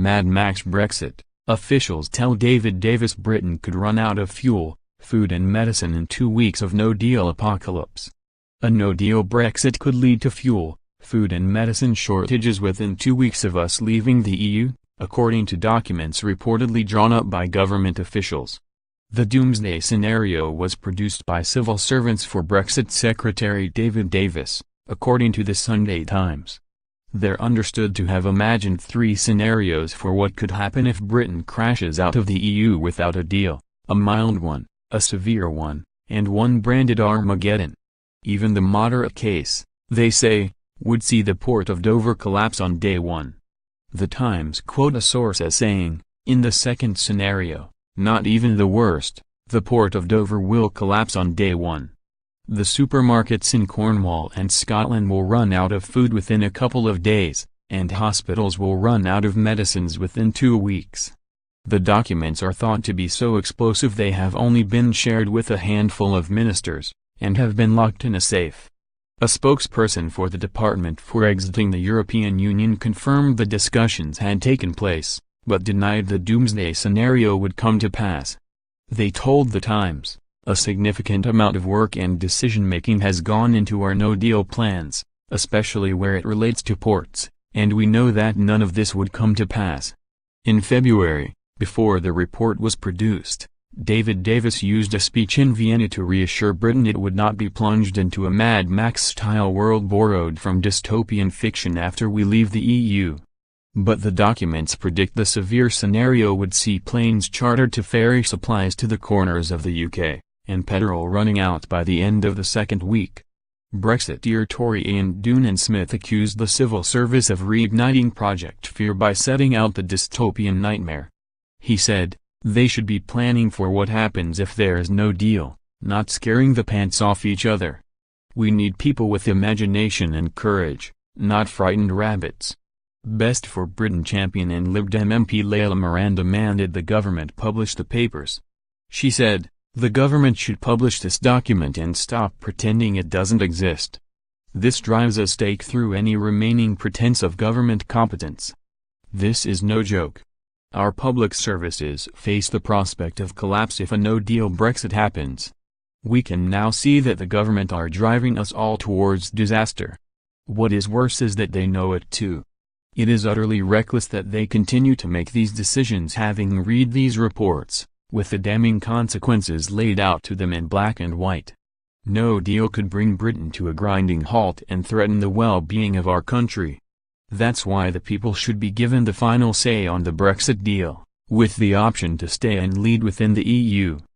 Mad Max Brexit officials tell David Davis Britain could run out of fuel, food and medicine in 2 weeks of no-deal apocalypse. A no-deal Brexit could lead to fuel, food and medicine shortages within 2 weeks of us leaving the EU, according to documents reportedly drawn up by government officials. The doomsday scenario was produced by civil servants for Brexit Secretary David Davis, according to the Sunday Times. They're understood to have imagined 3 scenarios for what could happen if Britain crashes out of the EU without a deal: a mild one, a severe one, and one branded Armageddon. Even the moderate case, they say, would see the port of Dover collapse on day 1. The Times quote a source as saying, "In the second scenario, not even the worst, the port of Dover will collapse on day 1. The supermarkets in Cornwall and Scotland will run out of food within a couple of days, and hospitals will run out of medicines within 2 weeks." The documents are thought to be so explosive they have only been shared with a handful of ministers, and have been locked in a safe. A spokesperson for the Department for Exiting the European Union confirmed the discussions had taken place, but denied the doomsday scenario would come to pass. They told the Times, "A significant amount of work and decision-making has gone into our no-deal plans, especially where it relates to ports, and we know that none of this would come to pass." In February, before the report was produced, David Davis used a speech in Vienna to reassure Britain it would not be plunged into a Mad Max-style world borrowed from dystopian fiction after we leave the EU. But the documents predict the severe scenario would see planes chartered to ferry supplies to the corners of the UK, and petrol running out by the end of the second week. Brexiteer Tory Ian Doonan-Smith accused the civil service of reigniting Project Fear by setting out the dystopian nightmare. He said, "They should be planning for what happens if there is no deal, not scaring the pants off each other. We need people with imagination and courage, not frightened rabbits." Best for Britain champion and Lib Dem MP Layla Moran demanded the government publish the papers. She said, "The government should publish this document and stop pretending it doesn't exist. This drives a stake through any remaining pretense of government competence. This is no joke. Our public services face the prospect of collapse if a no-deal Brexit happens. We can now see that the government are driving us all towards disaster. What is worse is that they know it too. It is utterly reckless that they continue to make these decisions having read these reports, with the damning consequences laid out to them in black and white. No deal could bring Britain to a grinding halt and threaten the well-being of our country. That's why the people should be given the final say on the Brexit deal, with the option to stay and lead within the EU.